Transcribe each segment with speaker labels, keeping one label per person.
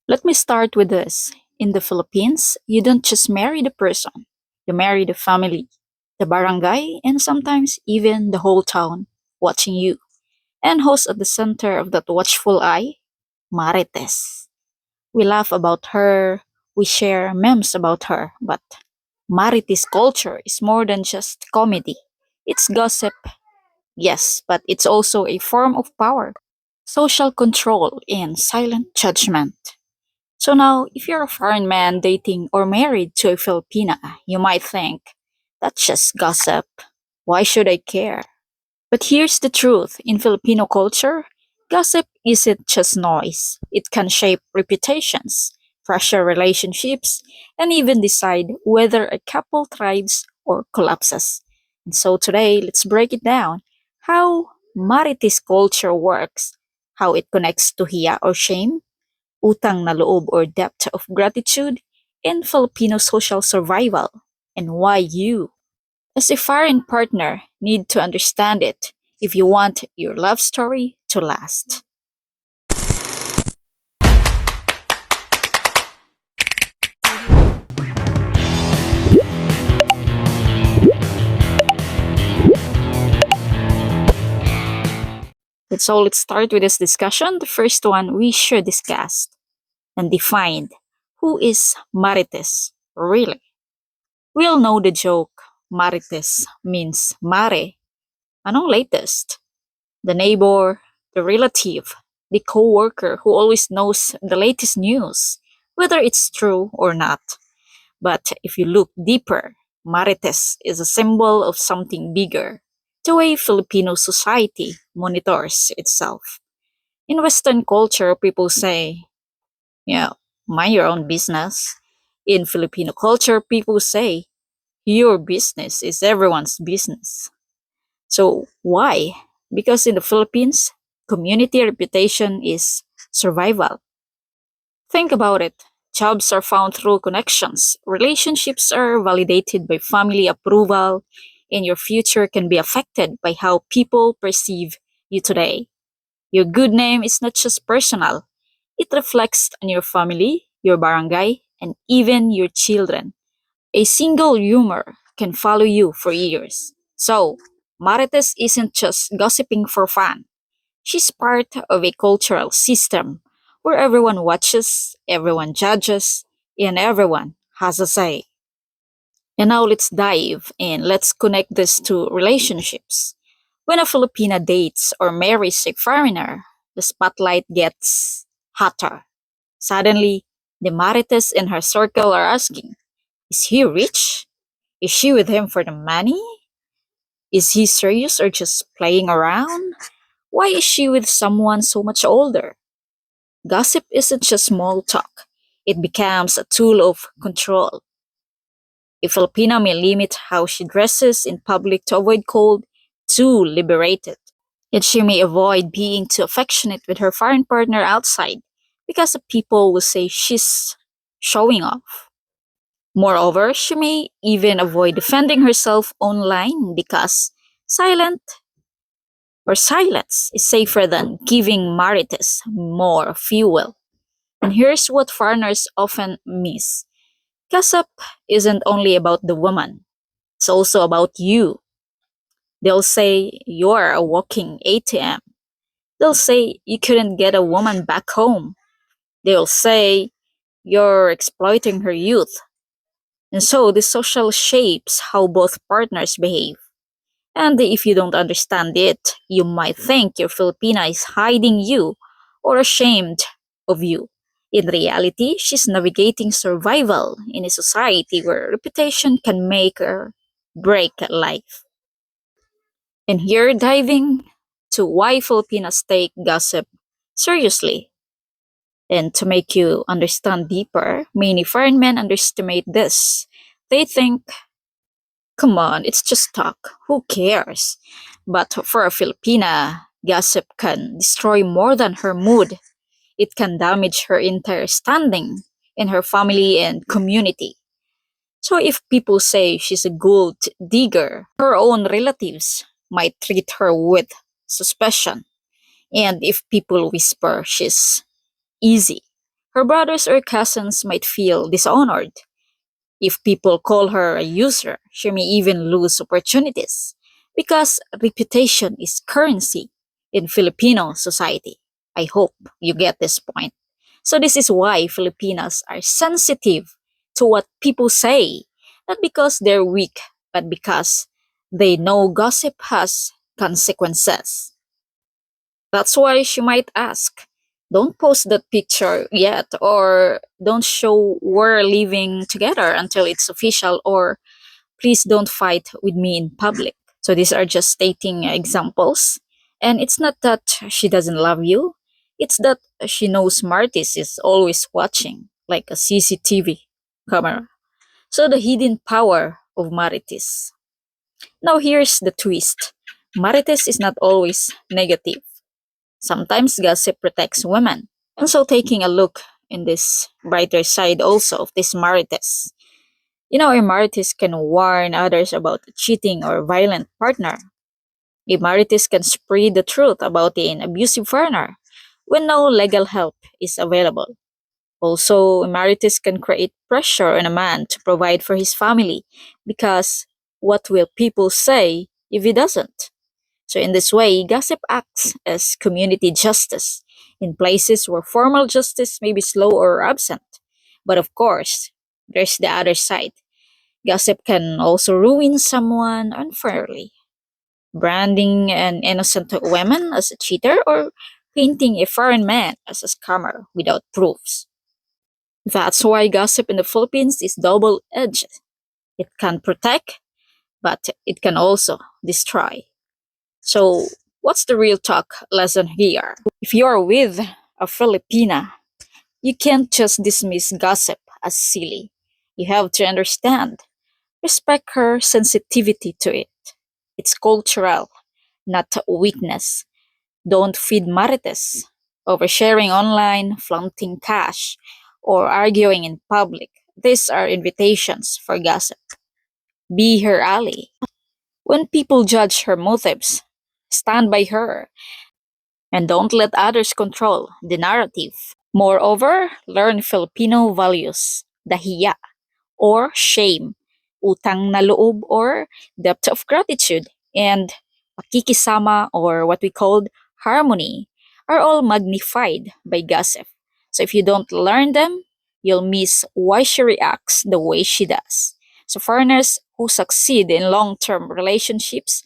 Speaker 1: Let me start with this. In the Philippines, you don't just marry the person, you marry the family, the barangay, and sometimes even the whole town watching you. And who's at the center of that watchful eye? Marites. We laugh about her, we share memes about her, but Marites culture is more than just comedy. It's gossip, yes, but it's also a form of power, social control, and silent judgment. So now, if you're a foreign man dating or married to a Filipina, you might think, that's just gossip. Why should I care? But here's the truth in Filipino culture, gossip isn't just noise, it can shape reputations, pressure relationships, and even decide whether a couple thrives or collapses. And so today, let's break it down how Marites culture works, how it connects to hiya or shame, utang na loob or debt of gratitude, and Filipino social survival, and why you, as a foreign partner, need to understand it if you want your love story to last. Let's start with this discussion. The first one we should discuss and define who is Marites really. We all know the joke. Marites means mare. Anong latest? The neighbor, the relative, the coworker who always knows the latest news, whether it's true or not. But if you look deeper, Marites is a symbol of something bigger, the way Filipino society monitors itself. In Western culture, people say, yeah, mind your own business. In Filipino culture, people say, your business is everyone's business. So why? Because in the Philippines, community reputation is survival. Think about it. Jobs are found through connections. Relationships are validated by family approval, and your future can be affected by how people perceive you today. Your good name is not just personal, it reflects on your family, your barangay, and even your children. A single rumor can follow you for years. So, Marites isn't just gossiping for fun. She's part of a cultural system where everyone watches, everyone judges, and everyone has a say. And now let's dive and let's connect this to relationships. When a Filipina dates or marries a foreigner, the spotlight gets hotter. Suddenly, the Marites in her circle are asking, is he rich? Is she with him for the money? Is he serious or just playing around? Why is she with someone so much older? Gossip isn't just small talk, it becomes a tool of control. A Filipina may limit how she dresses in public to avoid cold, too liberated. Yet she may avoid being too affectionate with her foreign partner outside because the people will say she's showing off. Moreover, she may even avoid defending herself online because silent silence is safer than giving Marites more fuel. And here's what foreigners often miss. Gossip isn't only about the woman, it's also about you. They'll say you're a walking ATM. They'll say you couldn't get a woman back home. They'll say you're exploiting her youth. And so the social shapes how both partners behave. And if you don't understand it, you might think your Filipina is hiding you or ashamed of you. In reality, she's navigating survival in a society where reputation can make or break life. And here, diving to why Filipinas take gossip seriously. And to make you understand deeper, many foreign men underestimate this. They think, come on, it's just talk. Who cares? But for a Filipina, gossip can destroy more than her mood. It can damage her entire standing in her family and community. So if people say she's a gold digger, her own relatives might treat her with suspicion. And if people whisper she's easy, Her brothers or cousins might feel dishonored. If people call her a user, she may even lose opportunities because reputation is currency in Filipino society. I hope you get this point. So, this is why Filipinos are sensitive to what people say, not because they're weak, but because they know gossip has consequences. That's why she might ask, don't post that picture yet, or don't show we're living together until it's official, or please don't fight with me in public. So these are just stating examples. And it's not that she doesn't love you, it's that she knows Martis is always watching, like a CCTV camera. So the hidden power of Marites. Now here's the twist. Marites is not always negative. Sometimes gossip protects women. And so taking a look in this brighter side also of this Marites. You know, a Marites can warn others about a cheating or violent partner. A Marites can spread the truth about an abusive foreigner when no legal help is available. Also, a Marites can create pressure on a man to provide for his family because what will people say if he doesn't? So, in this way, gossip acts as community justice in places where formal justice may be slow or absent. But of course, there's the other side. Gossip can also ruin someone unfairly, branding an innocent woman as a cheater or painting a foreign man as a scammer without proofs. That's why gossip in the Philippines is double edged. It can protect, but it can also destroy. So, what's the real talk lesson here? If you're with a Filipina, you can't just dismiss gossip as silly. You have to understand, respect her sensitivity to it. It's cultural, not a weakness. Don't feed marites. Oversharing online, flaunting cash, or arguing in public. These are invitations for gossip. Be her ally. When people judge her motives, stand by her and don't let others control the narrative. Moreover, learn Filipino values, dahiya or shame, utang na loob or depth of gratitude, and pakikisama or what we called harmony are all magnified by gossip. So if you don't learn them, you'll miss why she reacts the way she does. So foreigners who succeed in long-term relationships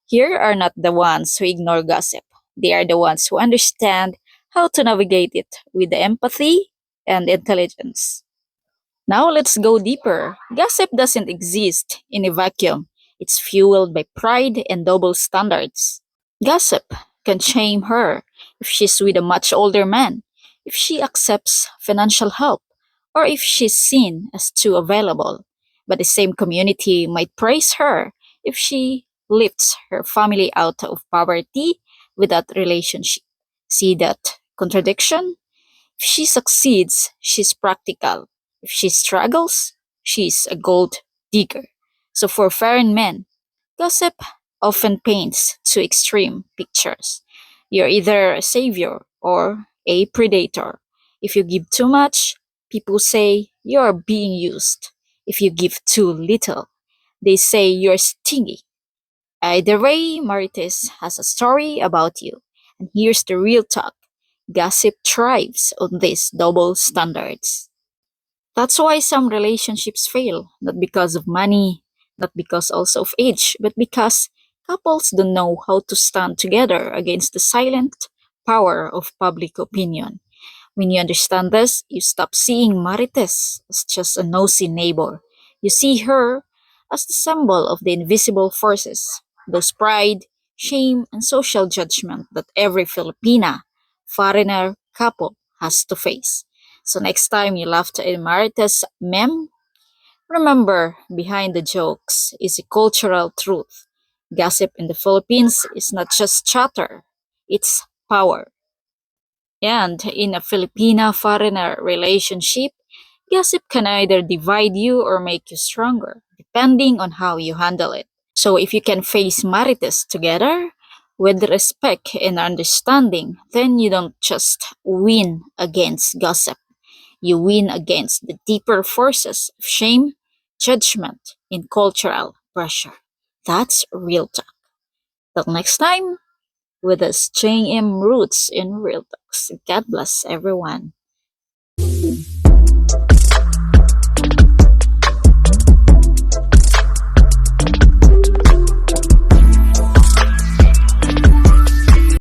Speaker 1: here are not the ones who ignore gossip. They are the ones who understand how to navigate it with empathy and intelligence. Now let's go deeper. Gossip doesn't exist in a vacuum. It's fueled by pride and double standards. Gossip can shame her if she's with a much older man, if she accepts financial help, or if she's seen as too available. But the same community might praise her if she lifts her family out of poverty with that relationship. See that contradiction? If she succeeds, she's practical. If she struggles, she's a gold digger. So for foreign men, gossip often paints two extreme pictures. You're either a savior or a predator. If you give too much, people say you're being used. If you give too little, they say you're stingy. Either way, Marites has a story about you. And here's the real talk. Gossip thrives on these double standards. That's why some relationships fail, not because of money, not because also of age, but because couples don't know how to stand together against the silent power of public opinion. When you understand this, you stop seeing Marites as just a nosy neighbor. You see her as the symbol of the invisible forces, those pride, shame, and social judgment that every Filipina, foreigner couple has to face. So next time you laugh at a Marites meme, remember behind the jokes is a cultural truth. Gossip in the Philippines is not just chatter, it's power. And in a Filipina foreigner relationship, gossip can either divide you or make you stronger, depending on how you handle it. So if you can face Marites together with respect and understanding, then you don't just win against gossip. You win against the deeper forces of shame, judgment, and cultural pressure. That's real talk. Till next time, with us JM Roots in Real Talks. God bless everyone.